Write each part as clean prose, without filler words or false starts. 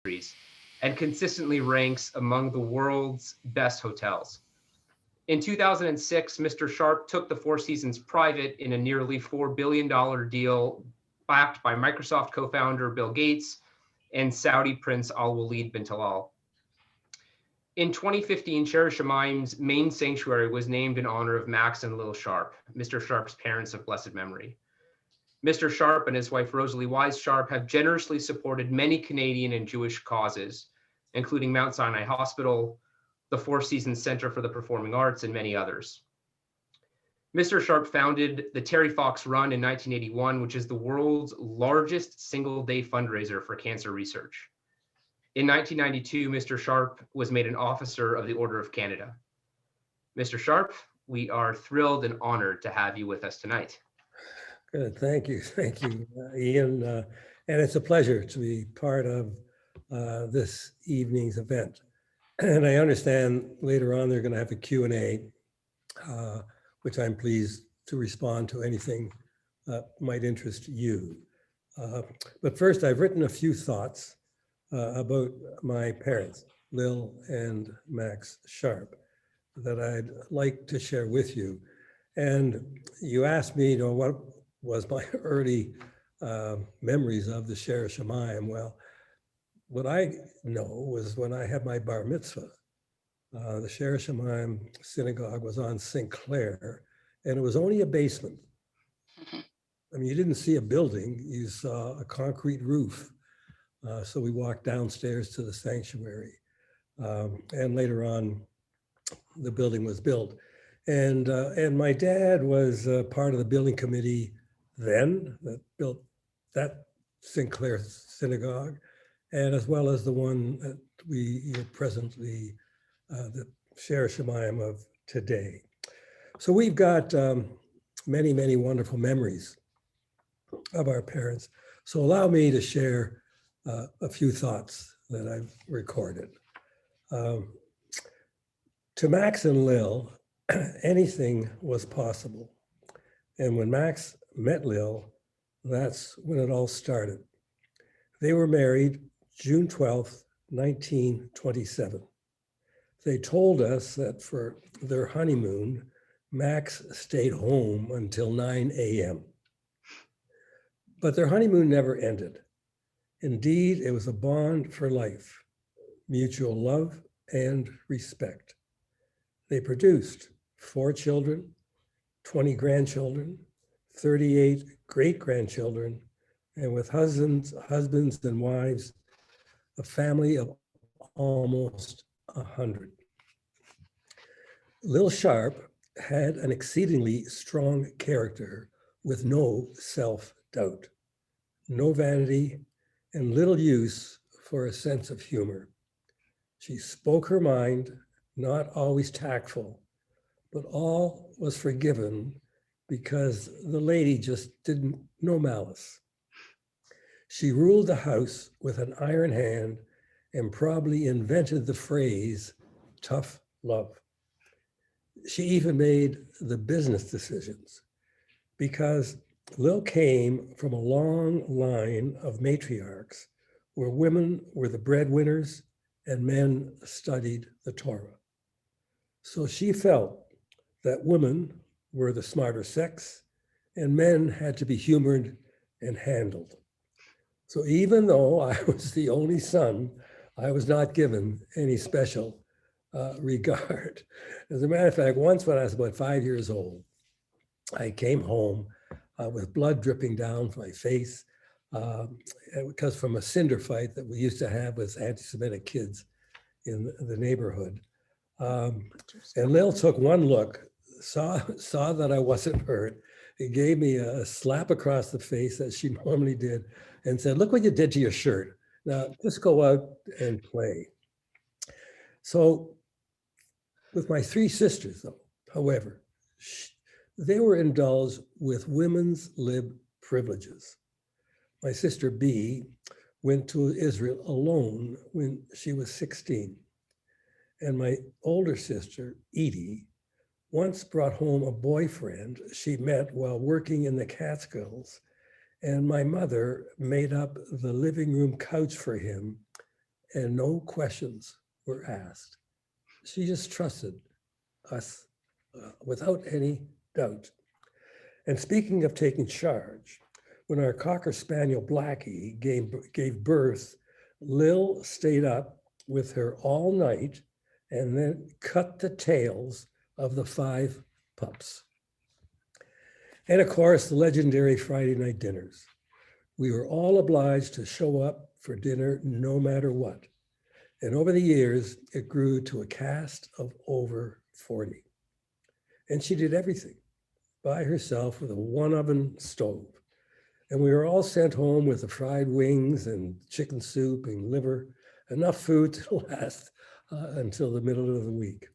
and consistently ranks among the world's best hotels. In 2006, Mr. Sharp took the Four Seasons private in a nearly $4 billion deal backed by Microsoft co-founder Bill Gates and Saudi Prince Al Walid bin Talal. In 2015, Shara Shemaim's main sanctuary was named in honor of Max and Lil Sharp, Mr. Sharp's parents of blessed memory. Mr. Sharp and his wife Rosalie Wise Sharp have generously supported many Canadian and Jewish causes, including Mount Sinai Hospital, the Four Seasons Center for the Performing Arts, and many others. Mr. Sharp founded the Terry Fox Run in 1981, which is the world's largest single-day fundraiser for cancer research. In 1992, Mr. Sharp was made an officer of the Order of Canada. Mr. Sharp, we are thrilled and honored to have you with us tonight. Good, thank you, Ian. And it's a pleasure to be part of this evening's event. And I understand later on they're going to have a Q&A, which I'm pleased to respond to anything that might interest you. But first, I've written a few thoughts about my parents, Lil and Max Sharp, that I'd like to share with you. And you asked me, what was my early memories of the Shara Shamayim. Well, what I know was when I had my bar mitzvah, the Shara Shamayim synagogue was on St. Clair, and it was only a basement. I mean, you didn't see a building, you saw a concrete roof. So we walked downstairs to the sanctuary. And later on, the building was built. And my dad was part of the building committee then that built that Sinclair Synagogue, and as well as the one that we are presently the Shara Shamayim of today. So we've got many, many wonderful memories of our parents. So allow me to share a few thoughts that I've recorded. To Max and Lil, anything was possible. And when Max met Lil, that's when it all started. They were married June 12th, 1927. They told us that for their honeymoon, Max stayed home until 9 a.m. But their honeymoon never ended. Indeed, it was a bond for life, mutual love and respect. They produced 4 children, 20 grandchildren, 38 great-grandchildren, and with husbands and wives, a family of almost 100. Lil Sharp had an exceedingly strong character with no self-doubt, no vanity, and little use for a sense of humor. She spoke her mind, not always tactful, but all was forgiven because the lady just didn't know malice. She ruled the house with an iron hand and probably invented the phrase, tough love. She even made the business decisions because Lil came from a long line of matriarchs where women were the breadwinners and men studied the Torah. So she felt that women were the smarter sex and men had to be humored and handled. So even though I was the only son, I was not given any special regard. As a matter of fact, once when I was about 5 years old, I came home with blood dripping down my face because from a cinder fight that we used to have with anti-Semitic kids in the neighborhood. And Lil took one look, saw that I wasn't hurt. He gave me a slap across the face as she normally did and said, look what you did to your shirt. Now just go out and play. So with my 3 sisters though, however, they were indulged with women's lib privileges. My sister B went to Israel alone when she was 16. And my older sister, Edie, once brought home a boyfriend she met while working in the Catskills, and my mother made up the living room couch for him and no questions were asked. She just trusted us without any doubt. And speaking of taking charge, when our Cocker Spaniel Blackie gave birth, Lil stayed up with her all night and then cut the tails of the 5 pups. And of course, the legendary Friday night dinners. We were all obliged to show up for dinner no matter what. And over the years, it grew to a cast of over 40. And she did everything by herself with a 1-oven stove. And we were all sent home with the fried wings and chicken soup and liver, enough food to last until the middle of the week.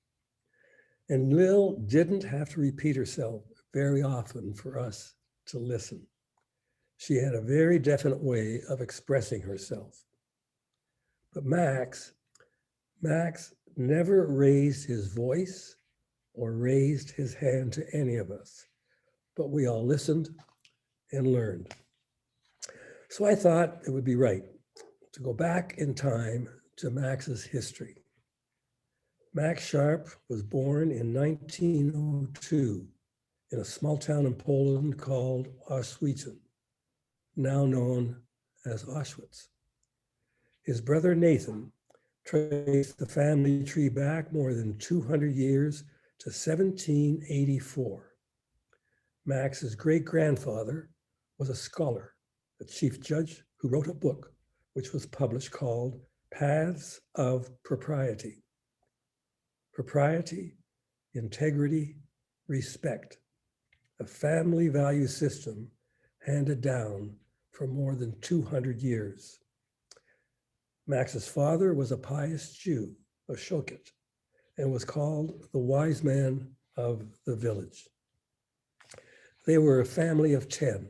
And Lil didn't have to repeat herself very often for us to listen. She had a very definite way of expressing herself. But Max never raised his voice or raised his hand to any of us, but we all listened and learned. So I thought it would be right to go back in time to Max's history. Max Sharp was born in 1902 in a small town in Poland called Oświęcim, now known as Auschwitz. His brother Nathan traced the family tree back more than 200 years to 1784. Max's great-grandfather was a scholar, a chief judge who wrote a book which was published called Paths of Propriety. Propriety, integrity, respect, a family value system handed down for more than 200 years. Max's father was a pious Jew, a shochet, and was called the wise man of the village. They were a family of 10,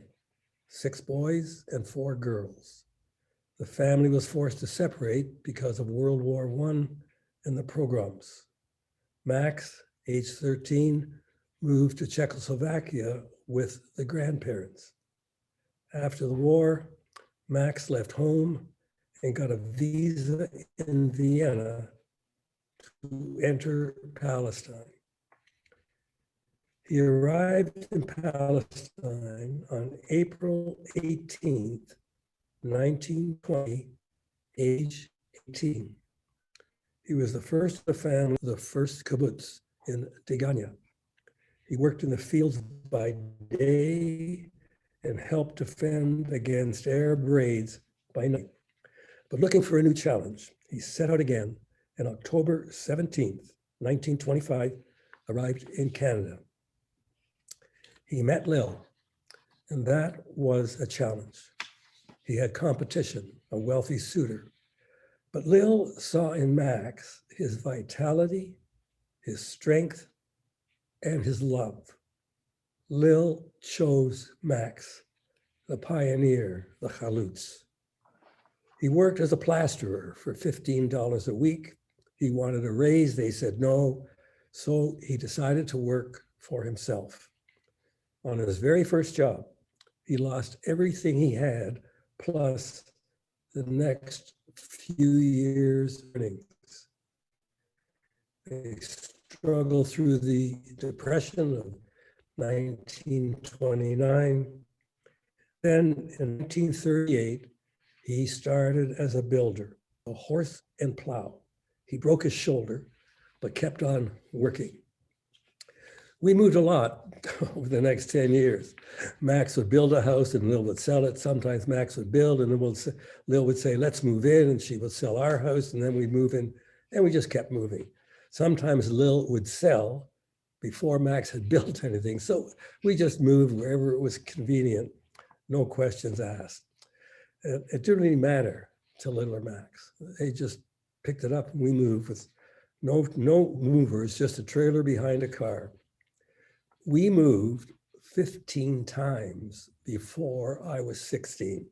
6 boys and 4 girls. The family was forced to separate because of World War I and the pogroms. Max, age 13, moved to Czechoslovakia with the grandparents. After the war, Max left home and got a visa in Vienna to enter Palestine. He arrived in Palestine on April 18th, 1920, age 18. He was the first of the family, the first kibbutz in Degania. He worked in the fields by day and helped defend against Arab raids by night. But looking for a new challenge, he set out again and October 17th, 1925, arrived in Canada. He met Lil, and that was a challenge. He had competition, a wealthy suitor. But Lil saw in Max his vitality, his strength, and his love. Lil chose Max, the pioneer, the chalutz. He worked as a plasterer for $15 a week. He wanted a raise, they said no, so he decided to work for himself. On his very first job, he lost everything he had, plus the next few years' earnings. They struggled through the Depression of 1929. Then in 1938, he started as a builder, a horse and plow. He broke his shoulder, but kept on working. We moved a lot over the next 10 years. Max would build a house and Lil would sell it. Sometimes Max would build and then Lil would say, let's move in, and she would sell our house and then we'd move in, and we just kept moving. Sometimes Lil would sell before Max had built anything. So we just moved wherever it was convenient, no questions asked. It didn't really matter to Lil or Max. They just picked it up and we moved with no movers, just a trailer behind a car. We moved 15 times before I was 16.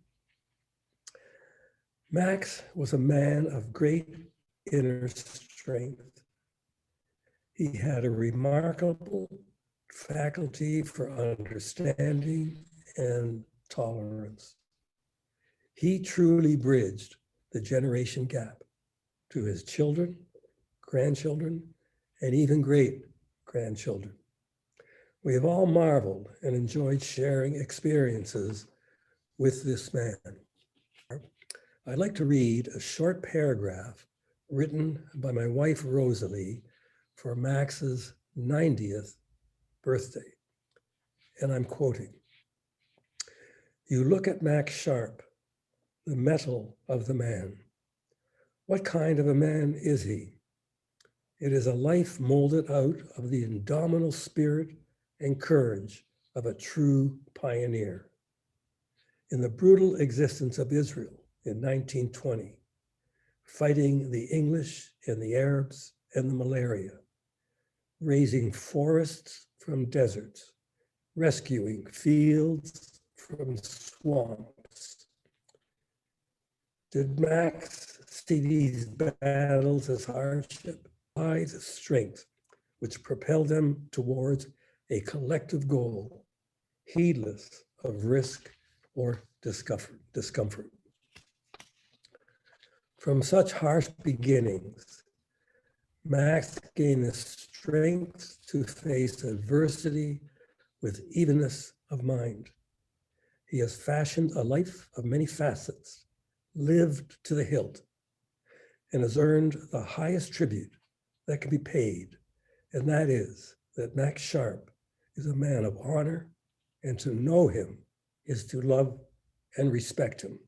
Max was a man of great inner strength. He had a remarkable faculty for understanding and tolerance. He truly bridged the generation gap to his children, grandchildren, and even great-grandchildren. We have all marveled and enjoyed sharing experiences with this man. I'd like to read a short paragraph written by my wife, Rosalie, for Max's 90th birthday. And I'm quoting, "You look at Max Sharp, the metal of the man. What kind of a man is he? It is a life molded out of the indomitable spirit and courage of a true pioneer. In the brutal existence of Israel in 1920, fighting the English and the Arabs and the malaria, raising forests from deserts, rescuing fields from swamps. Did Max see these battles as hardship, as strength, which propelled them towards a collective goal, heedless of risk or discomfort? From such harsh beginnings, Max gained the strength to face adversity with evenness of mind. He has fashioned a life of many facets, lived to the hilt, and has earned the highest tribute that can be paid, and that is that Max Sharp is a man of honor, and to know him is to love and respect him."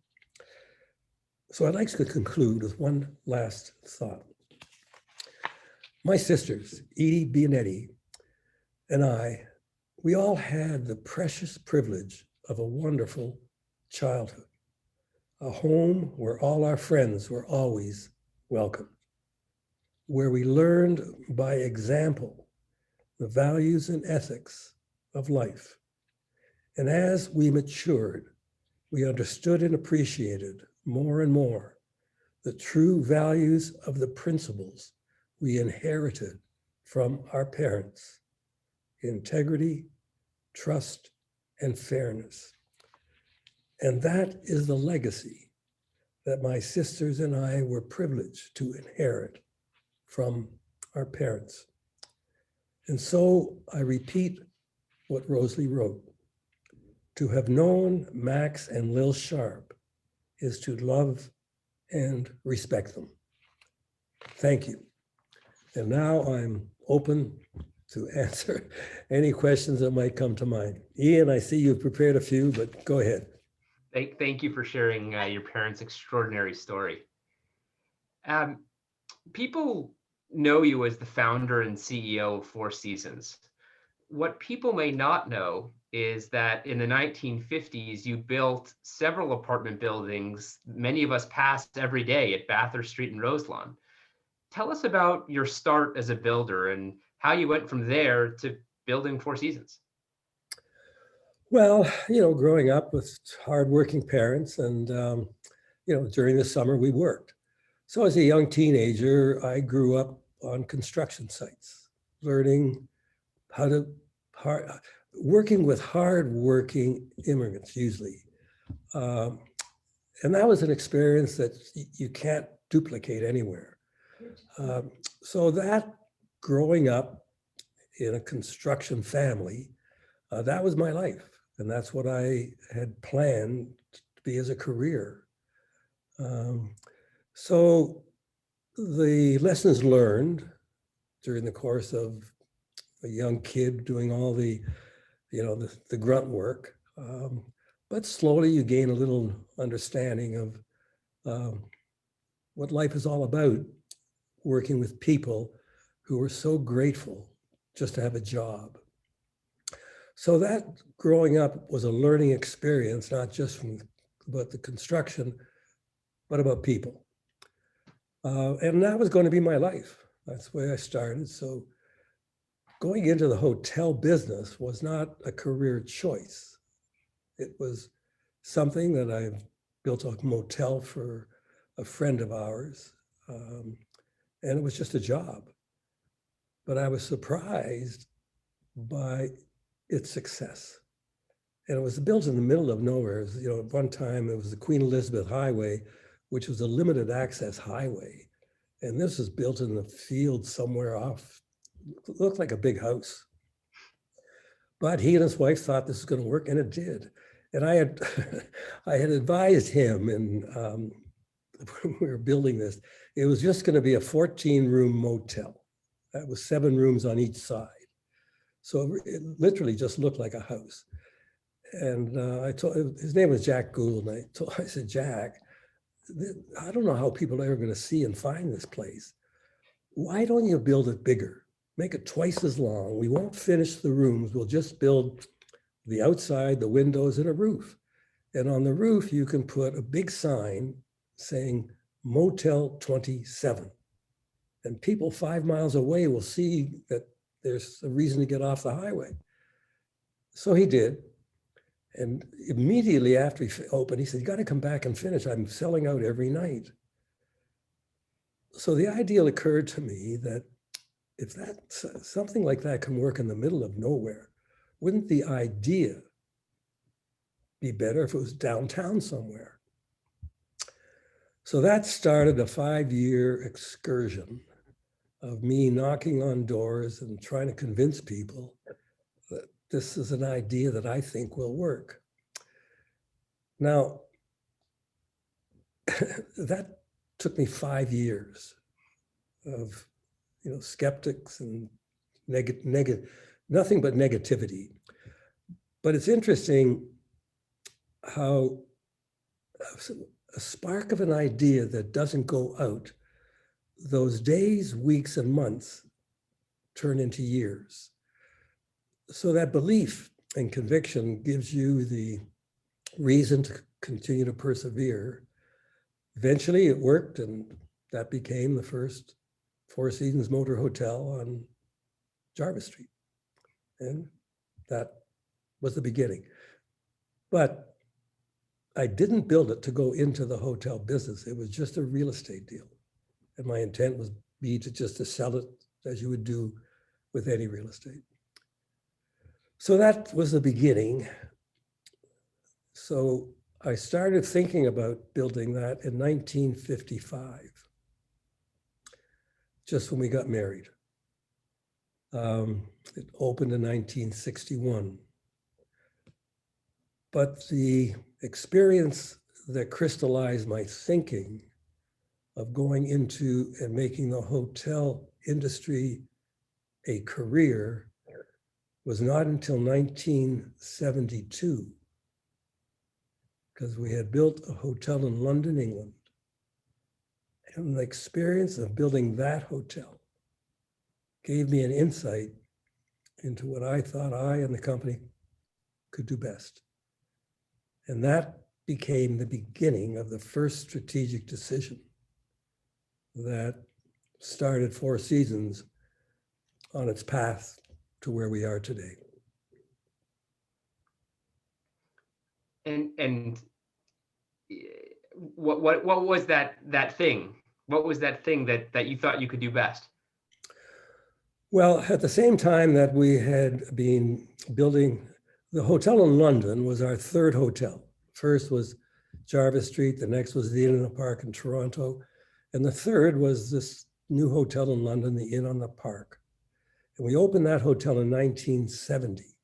So I'd like to conclude with one last thought. My sisters, Edie Bionetti and I, we all had the precious privilege of a wonderful childhood, a home where all our friends were always welcome, where we learned by example the values and ethics of life. And as we matured, we understood and appreciated more and more the true values of the principles we inherited from our parents: integrity, trust, and fairness. And that is the legacy that my sisters and I were privileged to inherit from our parents. And so I repeat what Rosalie wrote: to have known Max and Lil Sharp is to love and respect them. Thank you. And now I'm open to answer any questions that might come to mind. Ian, I see you've prepared a few, but go ahead. Thank you for sharing your parents' extraordinary story. People know you as the founder and CEO of Four Seasons. What people may not know is that in the 1950s, you built several apartment buildings many of us pass every day at Bathurst Street and Roselawn. Tell us about your start as a builder and how you went from there to building Four Seasons. Well, growing up with hardworking parents and, during the summer we worked. So as a young teenager, I grew up on construction sites, learning how to, working with hardworking immigrants usually. And that was an experience that you can't duplicate anywhere. So that growing up in a construction family, that was my life. And that's what I had planned to be as a career. So the lessons learned during the course of a young kid doing all the grunt work, but slowly you gain a little understanding of what life is all about, working with people who are so grateful just to have a job. So that growing up was a learning experience, not just about the construction, but about people. And that was going to be my life. That's the way I started. So going into the hotel business was not a career choice. It was something that I built a motel for a friend of ours. And it was just a job. But I was surprised by its success. And it was built in the middle of nowhere. At one time, it was the Queen Elizabeth Highway, which was a limited access highway. And this is built in the field somewhere off, it looked like a big house. But he and his wife thought this was going to work, and it did. And I had, I had advised him, and when we were building this, it was just going to be a 14-room motel. That was 7 rooms on each side. So it literally just looked like a house. And I told, his name was Jack Gould, and I said, Jack, I don't know how people are ever going to see and find this place. Why don't you build it bigger? Make it twice as long. We won't finish the rooms. We'll just build the outside, the windows, and a roof. And on the roof, you can put a big sign saying Motel 27. And people 5 miles away will see that there's a reason to get off the highway. So he did. And immediately after he opened, he said, you got to come back and finish. I'm selling out every night. So the idea occurred to me that if that something like that can work in the middle of nowhere, wouldn't the idea be better if it was downtown somewhere? So that started a 5-year excursion of me knocking on doors and trying to convince people that this is an idea that I think will work. Now, that took me 5 years of, skeptics and nothing but negativity. But it's interesting how a spark of an idea that doesn't go out, those days, weeks, and months turn into years. So that belief and conviction gives you the reason to continue to persevere. Eventually it worked, and that became the first Four Seasons Motor Hotel on Jarvis Street. And that was the beginning. But I didn't build it to go into the hotel business. It was just a real estate deal. And my intent was to sell it as you would do with any real estate. So that was the beginning. So I started thinking about building that in 1955, just when we got married. It opened in 1961. But the experience that crystallized my thinking of going into and making the hotel industry a career was not until 1972, because we had built a hotel in London, England. And the experience of building that hotel gave me an insight into what I thought I and the company could do best. And that became the beginning of the first strategic decision that started Four Seasons on its path to where we are today. And what was that thing? What was that thing that you thought you could do best? Well, at the same time that we had been building, the hotel in London was our third hotel. First was Jarvis Street, the next was the Inn on the Park in Toronto, and the third was this new hotel in London, the Inn on the Park. And we opened that hotel in 1970.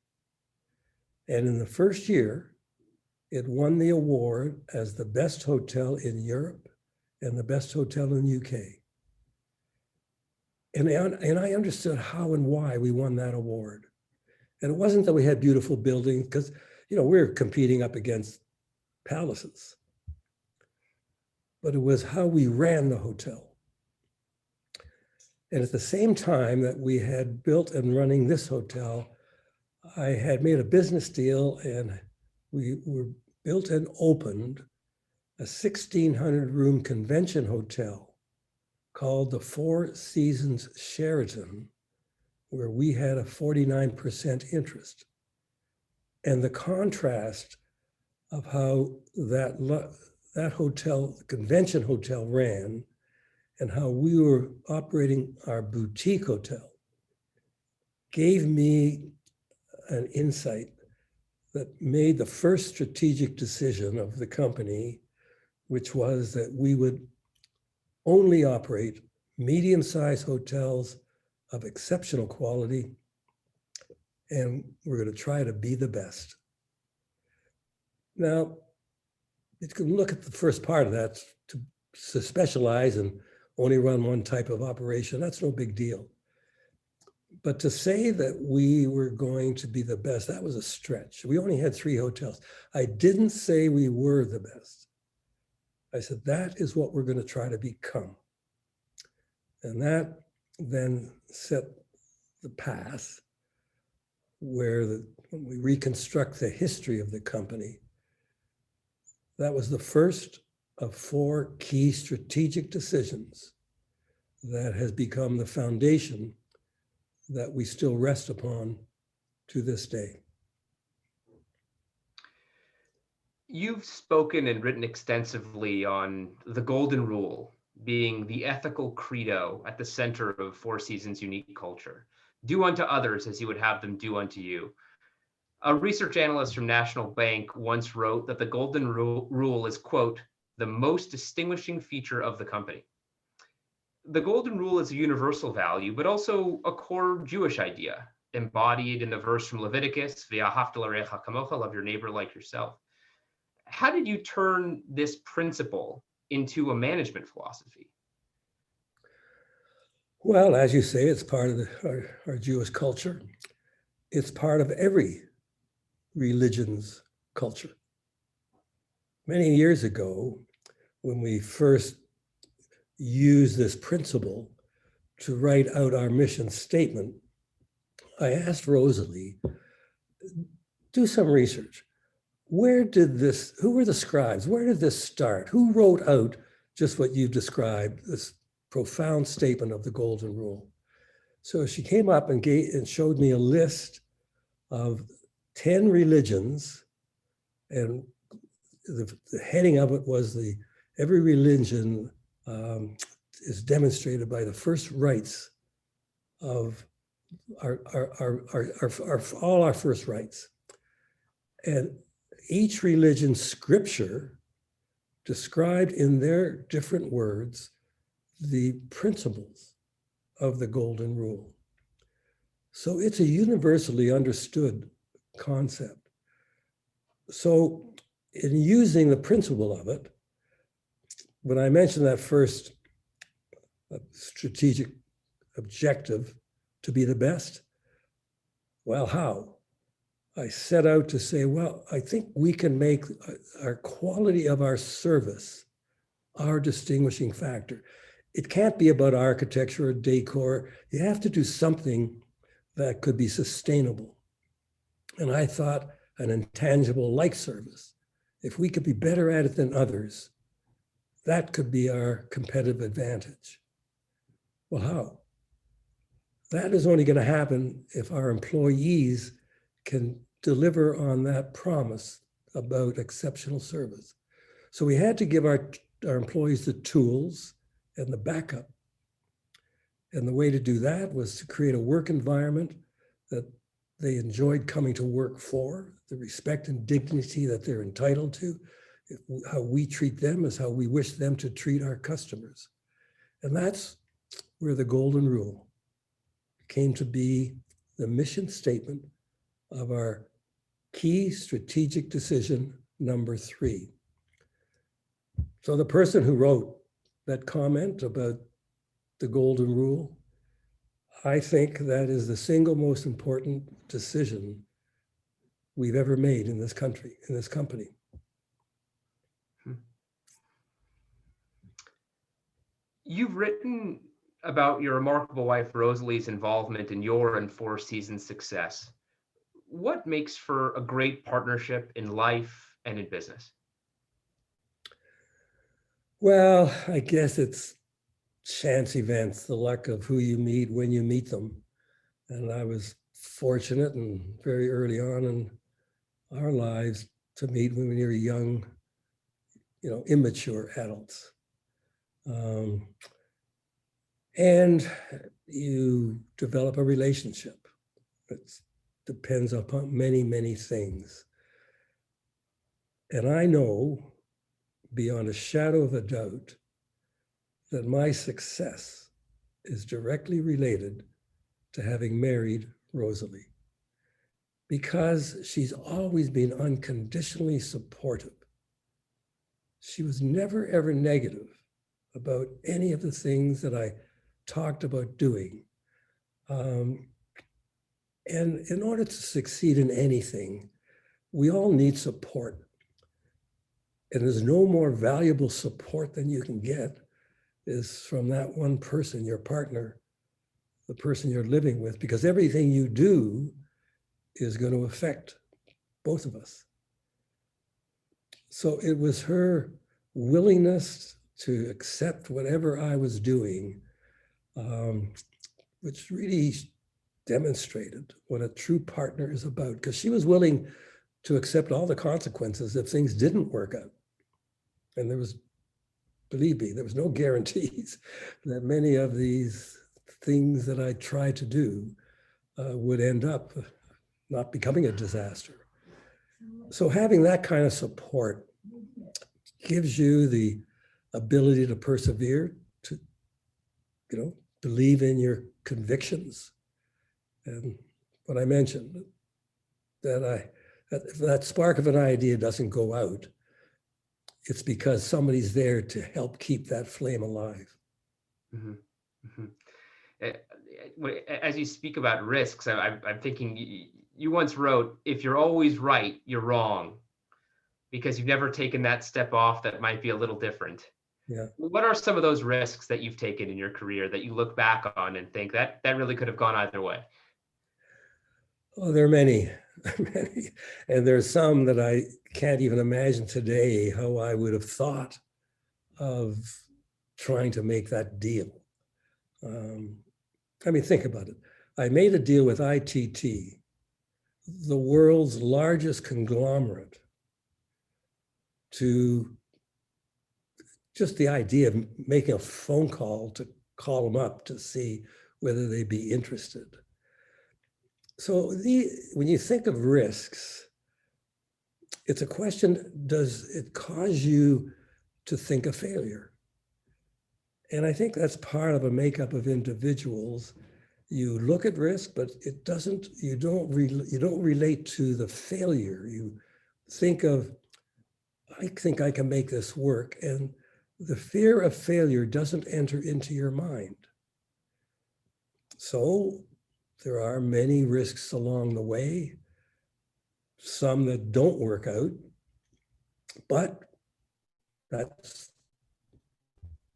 And in the first year, it won the award as the best hotel in Europe and the best hotel in the UK. And I understood how and why we won that award. And it wasn't that we had beautiful buildings, because we're competing up against palaces. But it was how we ran the hotel. And at the same time that we had built and running this hotel, I had made a business deal, and we were built and opened a 1,600-room convention hotel called the Four Seasons Sheraton, where we had a 49% interest. And the contrast of how that hotel, the convention hotel, ran, and how we were operating our boutique hotel gave me an insight that made the first strategic decision of the company, which was that we would only operate medium-sized hotels of exceptional quality, and we're going to try to be the best. Now, you can look at the first part of that, to specialize and only run one type of operation. That's no big deal. But to say that we were going to be the best, that was a stretch. We only had 3 hotels. I didn't say we were the best. I said, that is what we're going to try to become. And that then set the path where when we reconstruct the history of the company, that was the first of 4 key strategic decisions that has become the foundation that we still rest upon to this day. You've spoken and written extensively on the golden rule being the ethical credo at the center of Four Seasons' unique culture. Do unto others as you would have them do unto you. A research analyst from National Bank once wrote that the golden rule is, quote, the most distinguishing feature of the company. The golden rule is a universal value, but also a core Jewish idea, embodied in the verse from Leviticus, V'ahavta l'recha kamocha, love your neighbor like yourself. How did you turn this principle into a management philosophy? Well, as you say, it's part of our Jewish culture. It's part of every religion's culture. Many years ago, when we first used this principle to write out our mission statement, I asked Rosalie, do some research. Who were the scribes? Where did this start? Who wrote out just what you've described, this profound statement of the golden rule? So she came up and showed me a list of 10 religions, and the heading of it was every religion is demonstrated by the first rights of all our first rights. And each religion's scripture described in their different words the principles of the golden rule. So it's a universally understood concept. So in using the principle of it, when I mentioned that first strategic objective to be the best, well, how? I set out to say, well, I think we can make our quality of our service our distinguishing factor. It can't be about architecture or decor. You have to do something that could be sustainable. And I thought an intangible like service, if we could be better at it than others, that could be our competitive advantage. Well, how? That is only going to happen if our employees can deliver on that promise about exceptional service. So we had to give our employees the tools and the backup. And the way to do that was to create a work environment that they enjoyed coming to work for, the respect and dignity that they're entitled to. How we treat them is how we wish them to treat our customers. And that's where the golden rule came to be the mission statement of our key strategic decision number 3. So the person who wrote that comment about the golden rule, I think that is the single most important decision we've ever made in this country, in this company. You've written about your remarkable wife, Rosalie's involvement in your and Four Seasons' success. What makes for a great partnership in life and in business? Well, I guess it's chance events, the luck of who you meet when you meet them. And I was fortunate and very early on in our lives to meet when we were young, immature adults. And you develop a relationship. It depends upon many, many things. And I know beyond a shadow of a doubt that my success is directly related to having married Rosalie, because she's always been unconditionally supportive. She was never, ever negative about any of the things that I talked about doing. And in order to succeed in anything, we all need support. And there's no more valuable support than you can get is from that one person, your partner, the person you're living with, because everything you do is going to affect both of us. So it was her willingness to accept whatever I was doing, which really demonstrated what a true partner is about, because she was willing to accept all the consequences if things didn't work out. And there was, believe me, there was no guarantees that many of these things that I tried to do would end up not becoming a disaster. So having that kind of support gives you the ability to persevere, to, believe in your convictions. And what I mentioned, that if that spark of an idea doesn't go out, it's because somebody's there to help keep that flame alive. Mm-hmm. Mm-hmm. As you speak about risks, I'm thinking you once wrote, if you're always right, you're wrong, because you've never taken that step off that might be a little different. Yeah. What are some of those risks that you've taken in your career that you look back on and think that really could have gone either way? Oh, there are many, many. And there's some that I can't even imagine today how I would have thought of trying to make that deal. Think about it. I made a deal with ITT, the world's largest conglomerate, to just the idea of making a phone call to call them up to see whether they'd be interested. So when you think of risks, it's a question, does it cause you to think of failure? And I think that's part of a makeup of individuals. You look at risk, but you don't relate to the failure. You think of, I think I can make this work. And the fear of failure doesn't enter into your mind. So there are many risks along the way, some that don't work out, but that's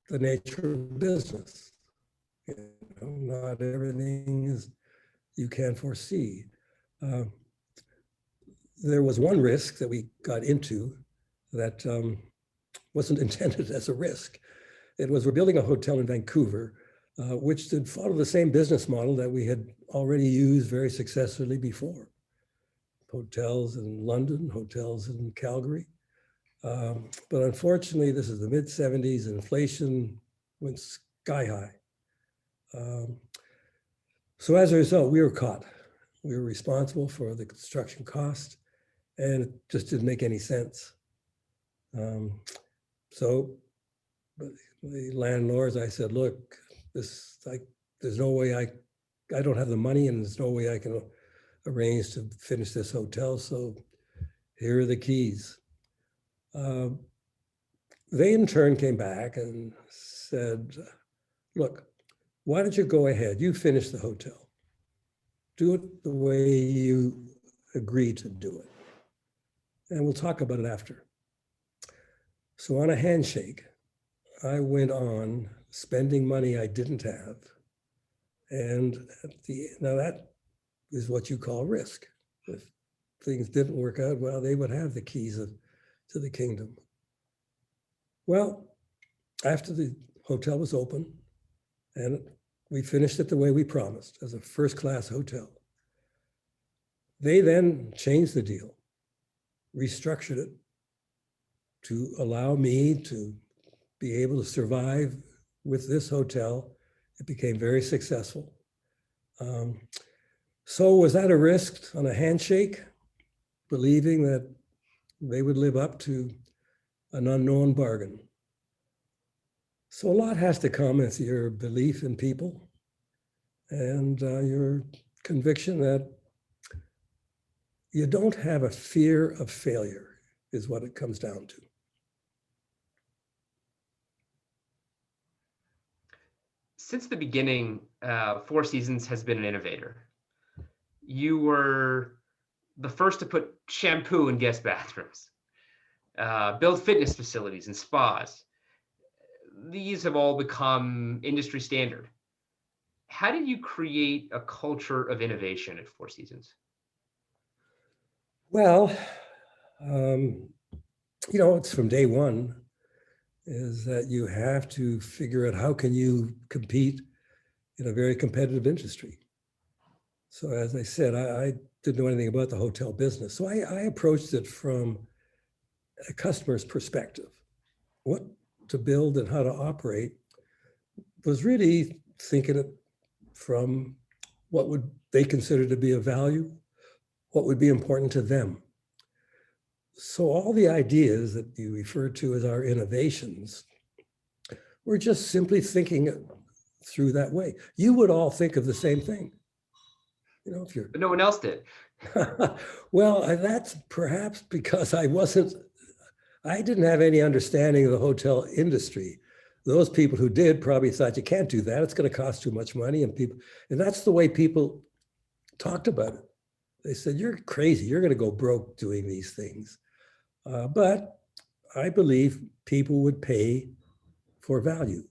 the nature of business. Not everything is you can foresee. There was one risk that we got into that wasn't intended as a risk. It was, we're building a hotel in Vancouver, which did follow the same business model that we had already used very successfully before. Hotels in London, hotels in Calgary. But unfortunately, this is the mid-70s, inflation went sky high. So as a result, we were caught. We were responsible for the construction cost, and it just didn't make any sense. So the landlords, I said, look, there's no way I don't have the money, and there's no way I can arrange to finish this hotel. So here are the keys. They in turn came back and said, look, why don't you go ahead? You finish the hotel. Do it the way you agreed to do it. And we'll talk about it after. So on a handshake, I went on spending money I didn't have. And now that is what you call risk. If things didn't work out, well, they would have the keys to the kingdom. Well, after the hotel was open, and we finished it the way we promised, as a first-class hotel, they then changed the deal, restructured it to allow me to be able to survive with this hotel. It became very successful. So was that a risk on a handshake, believing that they would live up to an unknown bargain? So a lot has to come with your belief in people and your conviction that you don't have a fear of failure, is what it comes down to. Since the beginning, Four Seasons has been an innovator. You were the first to put shampoo in guest bathrooms, build fitness facilities and spas. These have all become industry standard. How did you create a culture of innovation at Four Seasons? Well, um, it's from day one is that you have to figure out how can you compete in a very competitive industry. So as I said, I didn't know anything about the hotel business. So I approached it from a customer's perspective. What to build and how to operate was really thinking it from what would they consider to be a value, what would be important to them. So all the ideas that you refer to as our innovations, we're just simply thinking it through that way. You would all think of the same thing. If you're But no one else did. well, that's perhaps because I didn't have any understanding of the hotel industry. Those people who did probably thought you can't do that. It's going to cost too much money. And that's the way people talked about it. They said, you're crazy. You're going to go broke doing these things. But I believe people would pay for value.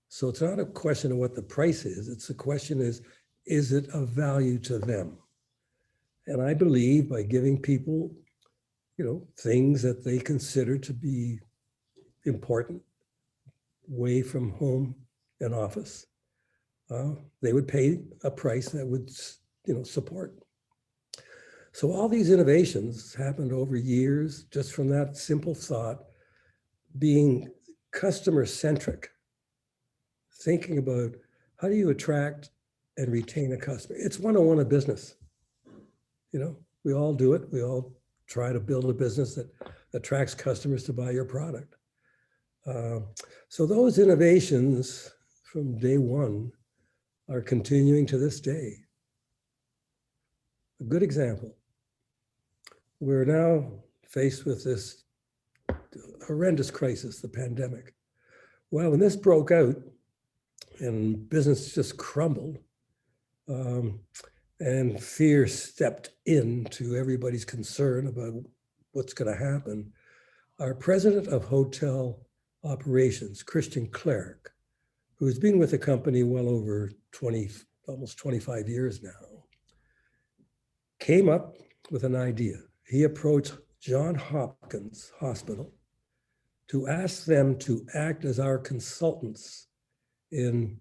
So it's not a question of what the price is. It's a question is it of value to them? And I believe by giving people, things that they consider to be important, away from home and office, they would pay a price that would, support. So all these innovations happened over years, just from that simple thought, being customer centric, thinking about how do you attract and retain a customer. It's 101 of business. We all do it. We all try to build a business that attracts customers to buy your product. So those innovations from day one are continuing to this day. A good example, we're now faced with this horrendous crisis, the pandemic. Well, when this broke out and business just crumbled, and fear stepped into everybody's concern about what's going to happen, our president of hotel operations, Christian Cleric, who has been with the company well over almost 25 years now, came up with an idea. He approached Johns Hopkins Hospital to ask them to act as our consultants in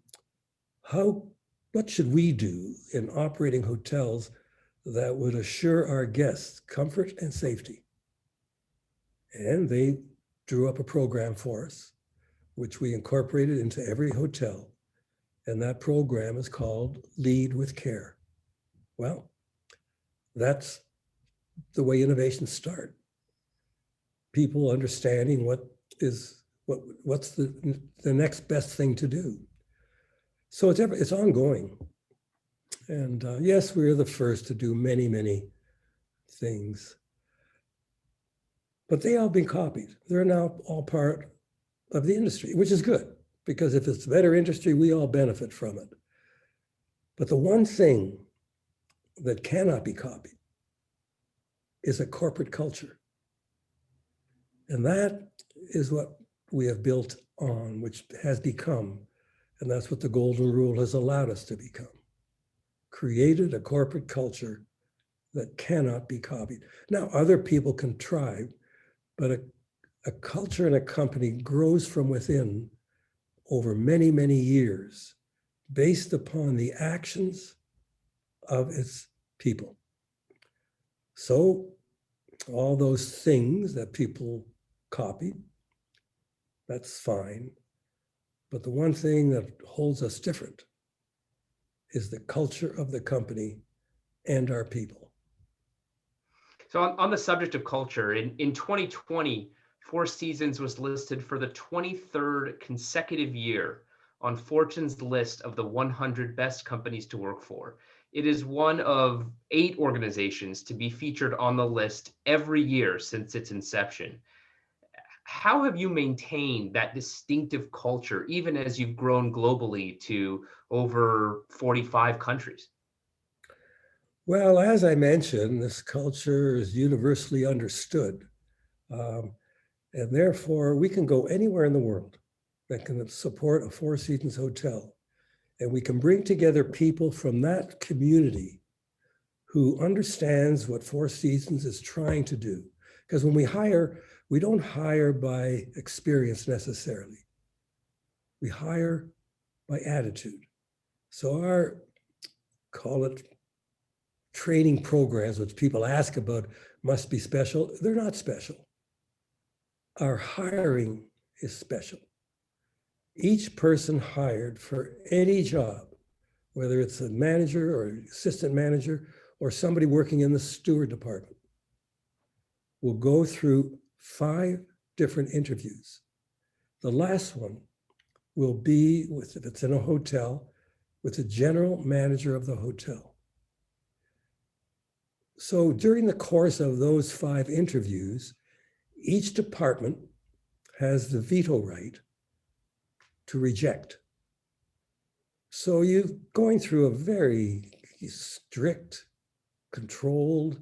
what should we do in operating hotels that would assure our guests comfort and safety. And they drew up a program for us, which we incorporated into every hotel. And that program is called Lead with Care. Well, that's the way innovations start. People understanding what's the next best thing to do. So it's ongoing. And yes, we're the first to do many, many things. But they all been copied. They're now all part of the industry, which is good, because if it's a better industry, we all benefit from it. But the one thing that cannot be copied is a corporate culture. And that is what we have built on, which has become, and that's what the Golden Rule has allowed us to become. Created a corporate culture that cannot be copied. Now, other people can try, but a culture in a company grows from within over many, many years based upon the actions of its people. So all those things that people copy, that's fine. But the one thing that holds us different is the culture of the company and our people. So on the subject of culture, in 2020, Four Seasons was listed for the 23rd consecutive year on Fortune's list of the 100 best companies to work for. It is one of 8 organizations to be featured on the list every year since its inception. How have you maintained that distinctive culture, even as you've grown globally to over 45 countries? Well, as I mentioned, this culture is universally understood. Um, and therefore, we can go anywhere in the world that can support a Four Seasons hotel. And we can bring together people from that community who understands what Four Seasons is trying to do. Because when we hire, we don't hire by experience necessarily. We hire by attitude. So our, call it training programs, which people ask about, must be special. They're not special. Our hiring is special. Each person hired for any job, whether it's a manager or assistant manager or somebody working in the steward department, will go through 5 different interviews. The last one will be with, if it's in a hotel, with the general manager of the hotel. So during the course of those 5 interviews, each department has the veto right to reject. So you're going through a very strict, controlled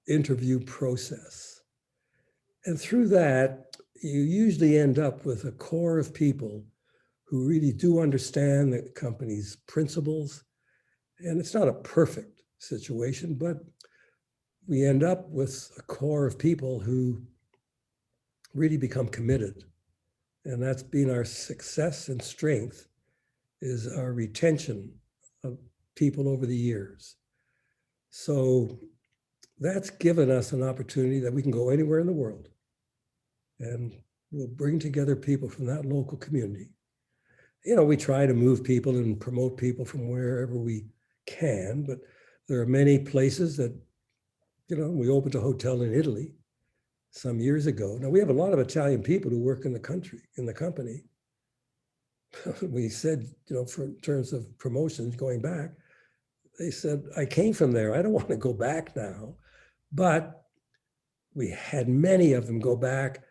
interview process. And through that, you usually end up with a core of people who really do understand the company's principles. And it's not a perfect situation, but we end up with a core of people who really become committed. And that's been our success and strength, is our retention of people over the years. So that's given us an opportunity that we can go anywhere in the world and we'll bring together people from that local community. You know, we try to move people and promote people from wherever we can, but there are many places that, you know, we opened a hotel in Italy some years ago. Now we have a lot of Italian people who work in the company. We said, you know, for in terms of promotions going back, they said, I came from there. I don't want to go back now. But we had many of them go back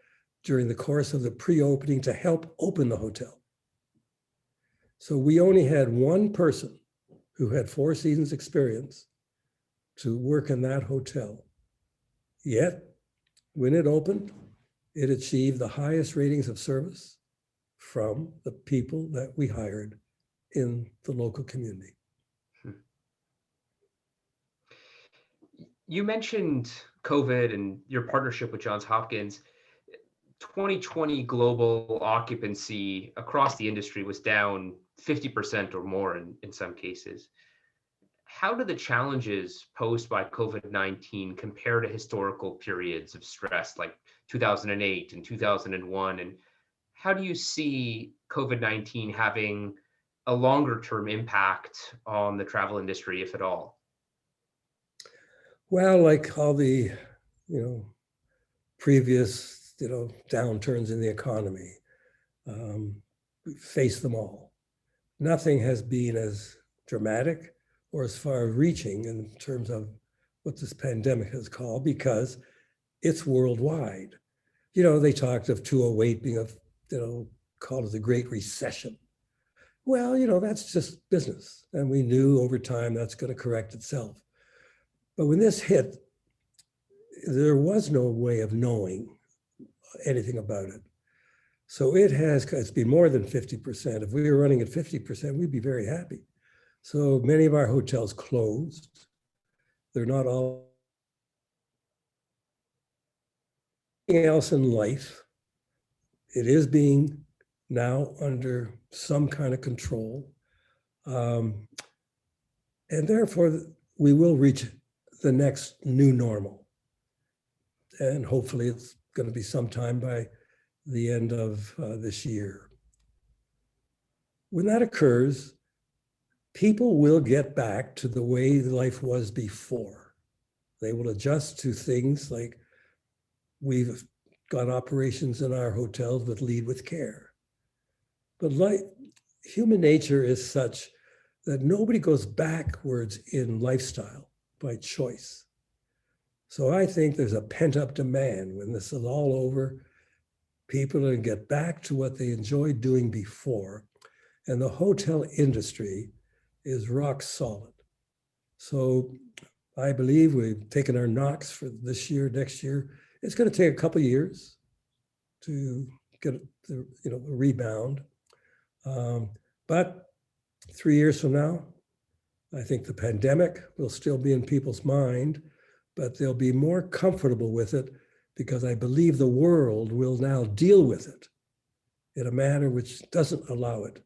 during the course of the pre-opening to help open the hotel. So we only had one person who had Four Seasons experience to work in that hotel. Yet, when it opened, it achieved the highest ratings of service from the people that we hired in the local community. You mentioned COVID and your partnership with Johns Hopkins. 2020 global occupancy across the industry was down 50% or more in some cases. How do the challenges posed by COVID-19 compare to historical periods of stress like 2008 and 2001? And how do you see COVID-19 having a longer term impact on the travel industry, if at all? Well, like all the, previous, downturns in the economy, we faced them all. Nothing has been as dramatic or as far reaching in terms of what this pandemic has called, because it's worldwide. They talked of 2008 being called it the Great Recession. Well, that's just business. And we knew over time that's going to correct itself. But when this hit, there was no way of knowing anything about it. So it's been more than 50%. If we were running at 50%, we'd be very happy. So many of our hotels closed. They're not all. Anything else in life, it is being now under some kind of control. And therefore, we will reach the next new normal. And hopefully it's going to be sometime by the end of this year. When that occurs, people will get back to the way life was before. They will adjust to things like we've got operations in our hotels with Lead with Care. But human nature is such that nobody goes backwards in lifestyle by choice. So I think there's a pent-up demand when this is all over. People are going to get back to what they enjoyed doing before. And the hotel industry is rock solid. So I believe we've taken our knocks for this year, next year. It's going to take a couple of years to get the rebound. But 3 years from now, I think the pandemic will still be in people's mind, but they'll be more comfortable with it because I believe the world will now deal with it in a manner which doesn't allow it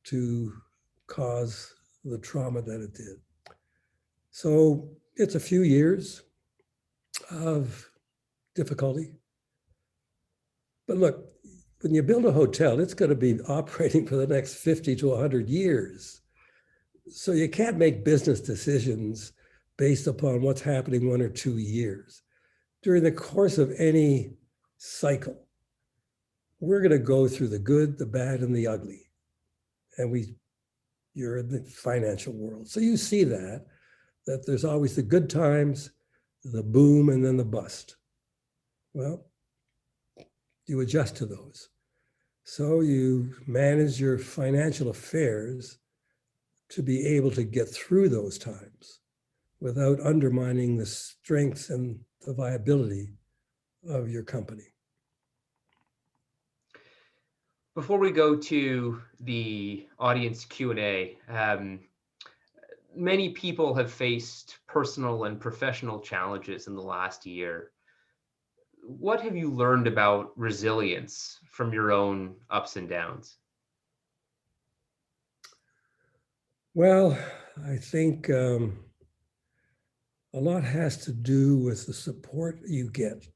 to cause the trauma that it did. So it's a few years of difficulty. But look, when you build a hotel, it's going to be operating for the next 50 to 100 years. So you can't make business decisions based upon what's happening 1 or 2 years. During the course of any cycle, we're going to go through the good, the bad, and the ugly. And you're in the financial world. So you see that there's always the good times, the boom, and then the bust. Well, you adjust to those. So you manage your financial affairs to be able to get through those times without undermining the strengths and the viability of your company. Before we go to the audience Q&A, many people have faced personal and professional challenges in the last year. What have you learned about resilience from your own ups and downs? Well, I think a lot has to do with the support you get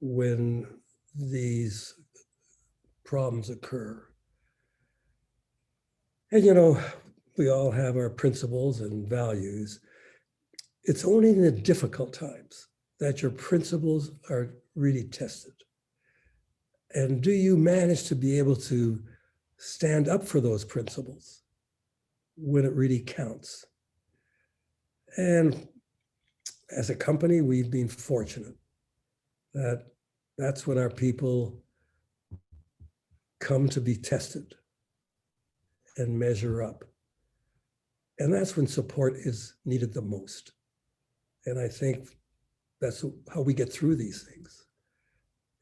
when these problems occur. And we all have our principles and values. It's only in the difficult times that your principles are really tested. And do you manage to be able to stand up for those principles when it really counts? And as a company, we've been fortunate that that's when our people come to be tested and measure up. And that's when support is needed the most. And I think that's how we get through these things.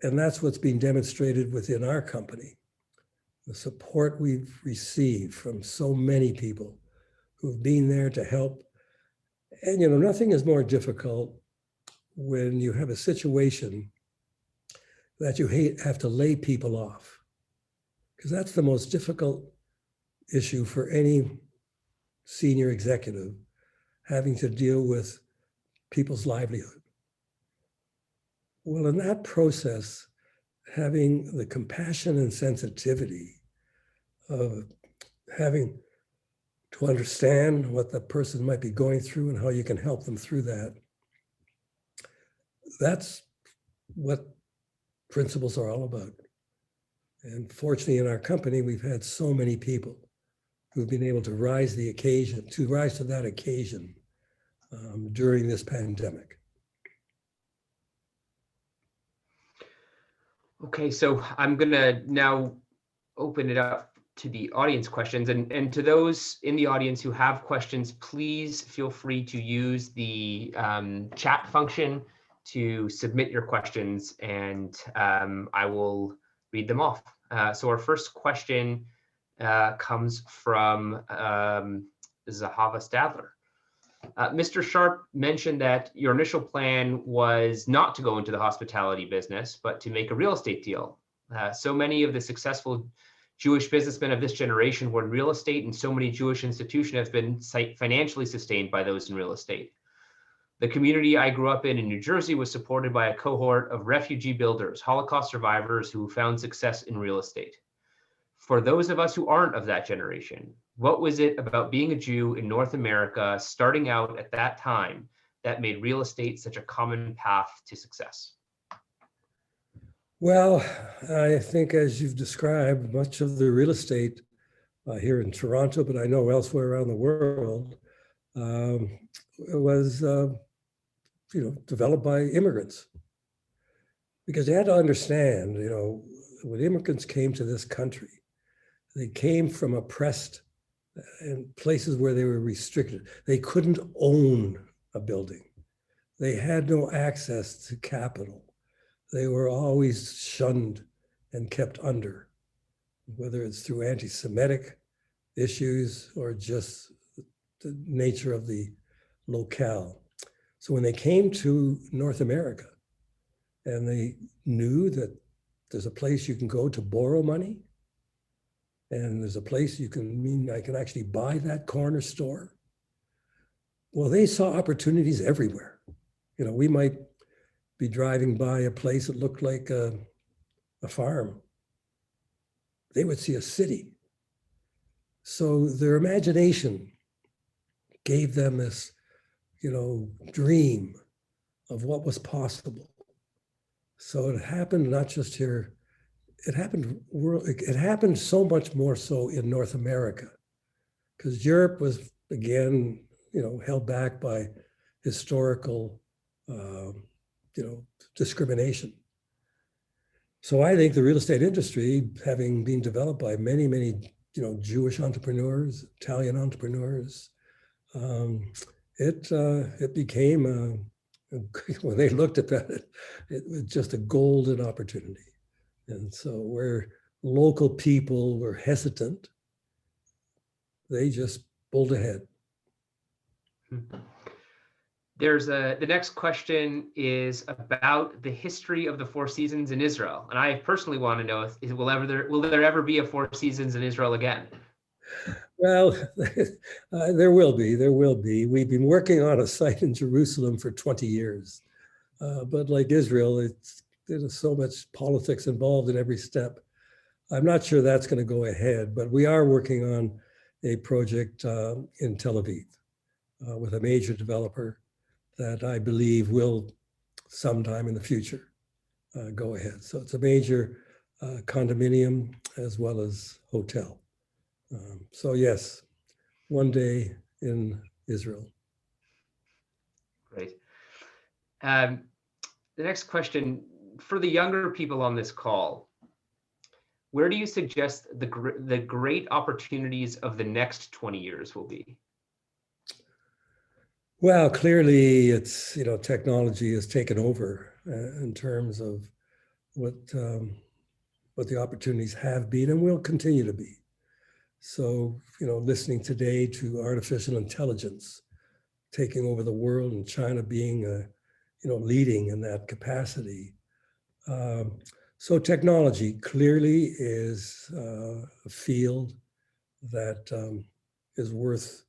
And that's what's being demonstrated within our company. The support we've received from so many people who've been there to help. And nothing is more difficult when you have a situation that you have to lay people off, because that's the most difficult issue for any senior executive, having to deal with people's livelihood. Well, in that process, having the compassion and sensitivity of having to understand what the person might be going through and how you can help them through that, that's what principles are all about. And fortunately, in our company, we've had so many people who've been able to rise to that occasion during this pandemic. Okay, so I'm gonna now open it up to the audience questions, and to those in the audience who have questions, please feel free to use the chat function to submit your questions, and I will read them off. So our first question comes from Zahava Stadler. Mr. Sharp mentioned that your initial plan was not to go into the hospitality business, but to make a real estate deal. So many of the successful Jewish businessmen of this generation were in real estate, and so many Jewish institutions have been financially sustained by those in real estate. The community I grew up in New Jersey was supported by a cohort of refugee builders, Holocaust survivors who found success in real estate. For those of us who aren't of that generation, what was it about being a Jew in North America starting out at that time that made real estate such a common path to success? Well, I think as you've described, much of the real estate here in Toronto, but I know elsewhere around the world, um, was developed by immigrants. Because they had to understand, when immigrants came to this country, they came from oppressed and places where they were restricted. They couldn't own a building. They had no access to capital. They were always shunned and kept under, whether it's through anti-Semitic issues or just the nature of the locale. So when they came to North America and they knew that there's a place you can go to borrow money, and there's a place I can actually buy that corner store. Well, they saw opportunities everywhere. We might be driving by a place that looked like a farm. They would see a city. So their imagination gave them this, dream of what was possible. So it happened not just here, it happened so much more so in North America, because Europe was, again, held back by historical, discrimination. So I think the real estate industry, having been developed by many, many, Jewish entrepreneurs, Italian entrepreneurs, it became when they looked at that, it was just a golden opportunity. And so where local people were hesitant, they just pulled ahead. The next question is about the history of the Four Seasons in Israel. And I personally want to know, will there ever be a Four Seasons in Israel again? Well, there will be. We've been working on a site in Jerusalem for 20 years. But like Israel, there's so much politics involved in every step. I'm not sure that's going to go ahead, but we are working on a project in Tel Aviv with a major developer that I believe will sometime in the future go ahead. So it's a major condominium as well as hotel. So yes, one day in Israel. Great. The next question, for the younger people on this call, where do you suggest the great opportunities of the next 20 years will be? Well, clearly it's, technology has taken over in terms of what the opportunities have been and will continue to be. So, listening today to artificial intelligence taking over the world and China being, leading in that capacity. So technology clearly is a field that is worth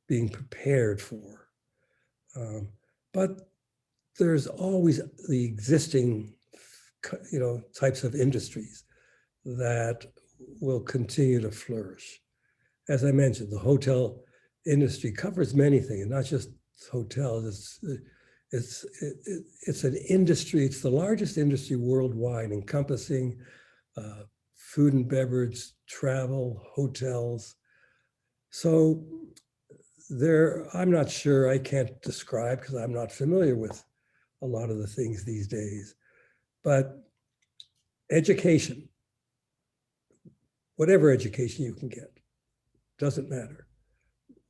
being prepared for. But there's always the existing, types of industries that will continue to flourish. As I mentioned, the hotel industry covers many things, and not just hotels. It's an industry. It's the largest industry worldwide, encompassing food and beverage, travel, hotels. So I'm not sure, I can't describe because I'm not familiar with a lot of the things these days, but education, whatever education you can get, doesn't matter,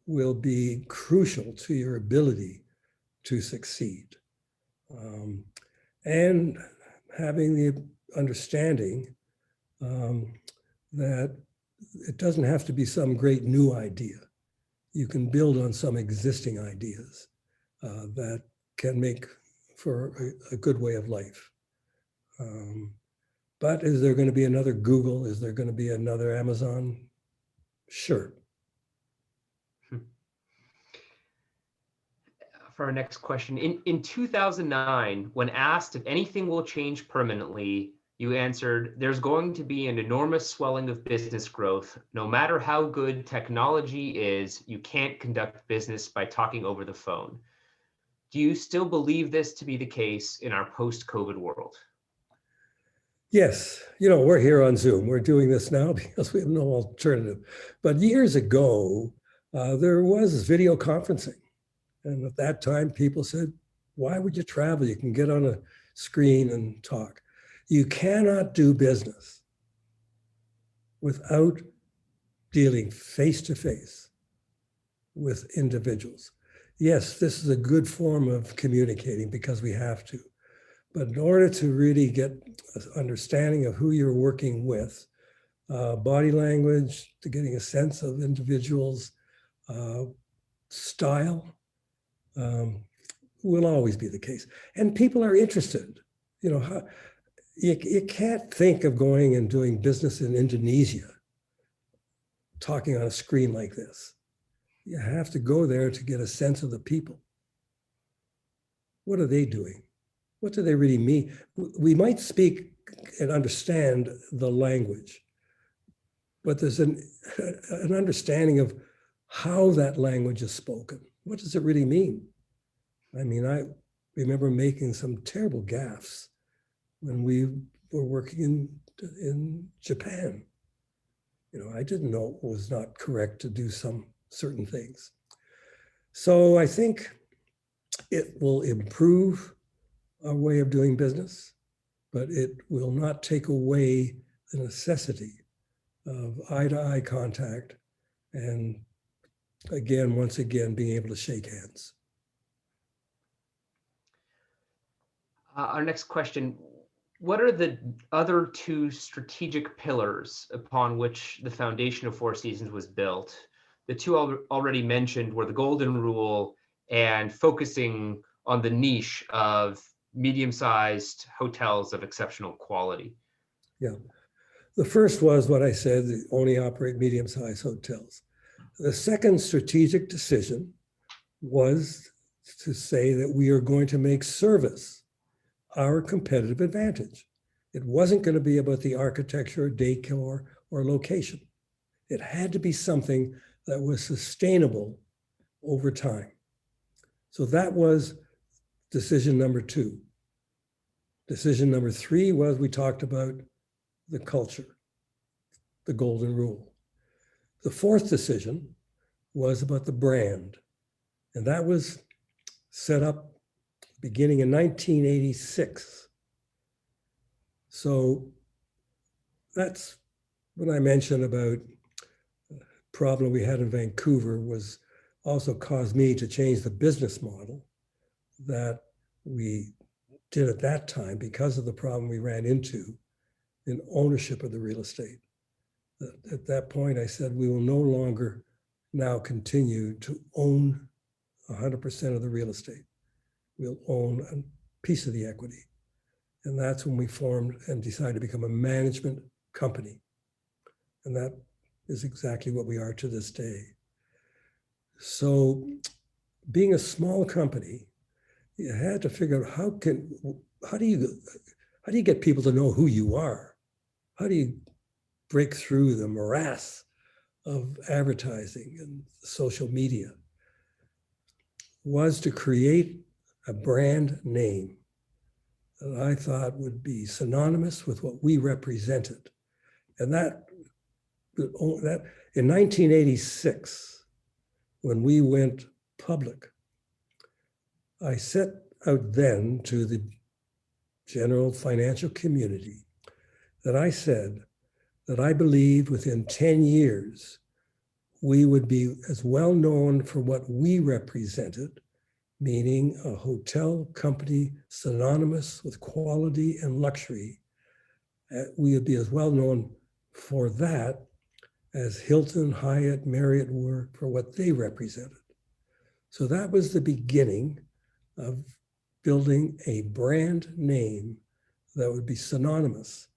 will be crucial to your ability to succeed. And having the understanding that it doesn't have to be some great new idea. You can build on some existing ideas that can make for a good way of life. But is there going to be another Google? Is there going to be another Amazon? Sure. For our next question, in 2009, when asked if anything will change permanently, you answered, there's going to be an enormous swelling of business growth. No matter how good technology is, you can't conduct business by talking over the phone. Do you still believe this to be the case in our post-COVID world? Yes, we're here on Zoom. We're doing this now because we have no alternative. But years ago, there was video conferencing. And at that time, people said, why would you travel? You can get on a screen and talk. You cannot do business without dealing face to face with individuals. Yes, this is a good form of communicating because we have to. But in order to really get an understanding of who you're working with, body language, to getting a sense of individuals' style, will always be the case. And people are interested. You can't think of going and doing business in Indonesia talking on a screen like this. You have to go there to get a sense of the people. What are they doing? What do they really mean? We might speak and understand the language, but there's an understanding of how that language is spoken. What does it really mean? I mean, I remember making some terrible gaffes when we were working in Japan. I didn't know it was not correct to do some certain things. So I think it will improve our way of doing business, but it will not take away the necessity of eye-to-eye contact and once again, being able to shake hands. Our next question, what are the other two strategic pillars upon which the foundation of Four Seasons was built? The two already mentioned were the golden rule and focusing on the niche of medium-sized hotels of exceptional quality. Yeah. The first was what I said, only operate medium-sized hotels. The second strategic decision was to say that we are going to make service our competitive advantage. It wasn't going to be about the architecture, decor, or location. It had to be something that was sustainable over time. So that was decision number 2. Decision number 3 was we talked about the culture, the golden rule. The fourth decision was about the brand. And that was set up beginning in 1986. So that's what I mentioned about the problem we had in Vancouver was also caused me to change the business model that we did at that time because of the problem we ran into in ownership of the real estate. At that point, I said, we will no longer now continue to own 100% of the real estate. We'll own a piece of the equity. And that's when we formed and decided to become a management company. And that is exactly what we are to this day. So being a small company, you had to figure out how do you get people to know who you are? How do you break through the morass of advertising and social media? Was to create a brand name that I thought would be synonymous with what we represented. And that in 1986, when we went public, I set out then to the general financial community that I said that I believed within 10 years, we would be as well known for what we represented, meaning a hotel company synonymous with quality and luxury. We would be as well known for that as Hilton, Hyatt, Marriott were for what they represented. So that was the beginning of building a brand name that would be synonymous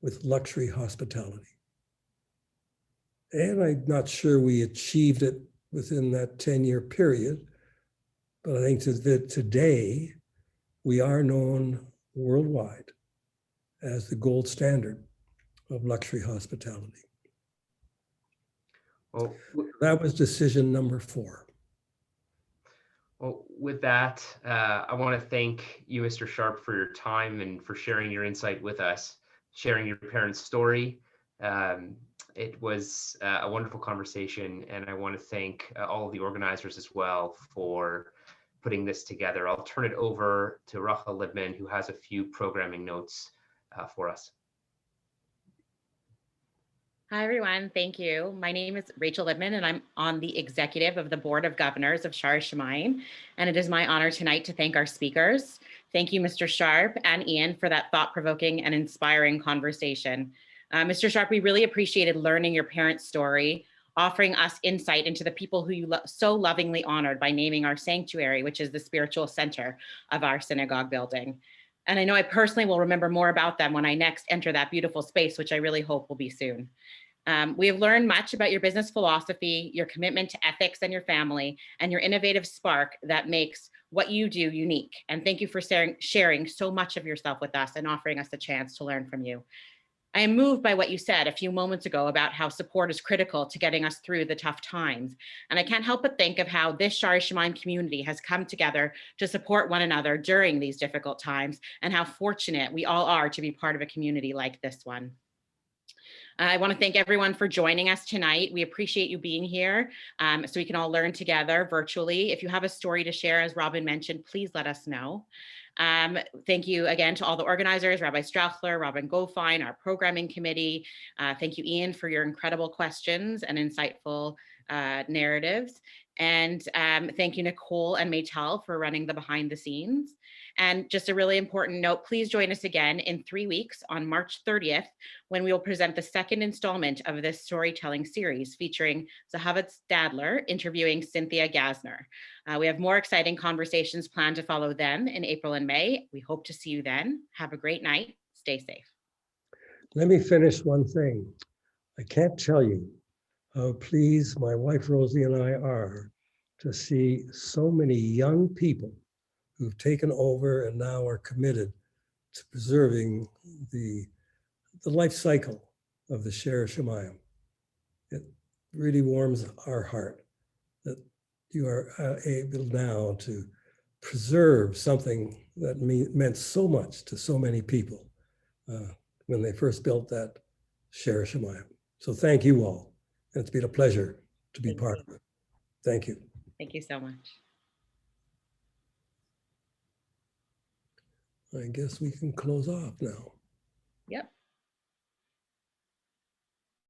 with luxury hospitality. And I'm not sure we achieved it within that 10-year period, but I think that today we are known worldwide as the gold standard of luxury hospitality. Well, that was decision number 4. Well, with that, I want to thank you, Mr. Sharp, for your time and for sharing your insight with us. sharing your parents' story. It was a wonderful conversation, and I want to thank all of the organizers as well for putting this together. I'll turn it over to Rachel Libman, who has a few programming notes for us. Hi, everyone. Thank you. My name is Rachel Libman, and I'm on the executive of the Board of Governors of Shara Shamayim. And it is my honor tonight to thank our speakers. Thank you, Mr. Sharp and Ian, for that thought-provoking and inspiring conversation. Mr. Sharp, we really appreciated learning your parents' story, offering us insight into the people who you so lovingly honored by naming our sanctuary, which is the spiritual center of our synagogue building. And I know I personally will remember more about them when I next enter that beautiful space, which I really hope will be soon. We have learned much about your business philosophy, your commitment to ethics and your family, and your innovative spark that makes what you do unique. And thank you for sharing so much of yourself with us and offering us the chance to learn from you. I am moved by what you said a few moments ago about how support is critical to getting us through the tough times. And I can't help but think of how this Shara Shamayim community has come together to support one another during these difficult times, and how fortunate we all are to be part of a community like this one. I want to thank everyone for joining us tonight. We appreciate you being here so we can all learn together virtually. If you have a story to share, as Robin mentioned, please let us know. Thank you again to all the organizers, Rabbi Strauchler, Robin Gofine, our programming committee. Thank you, Ian, for your incredible questions and insightful narratives. And thank you, Nicole and Maytal, for running the behind the scenes. And just a really important note, please join us again in 3 weeks on March 30th, when we will present the second installment of this storytelling series featuring Zahavat Stadler interviewing Cynthia Gasner. We have more exciting conversations planned to follow then in April and May. We hope to see you then. Have a great night. Stay safe. Let me finish one thing. I can't tell you how pleased my wife Rosie and I are to see so many young people who've taken over and now are committed to preserving the life cycle of the Shara Shamayim. It really warms our heart that you are able now to preserve something that meant so much to so many people when they first built that Shara Shamayim. So thank you all. And it's been a pleasure to be part of it. Thank you. Thank you so much. I guess we can close off now. Yep.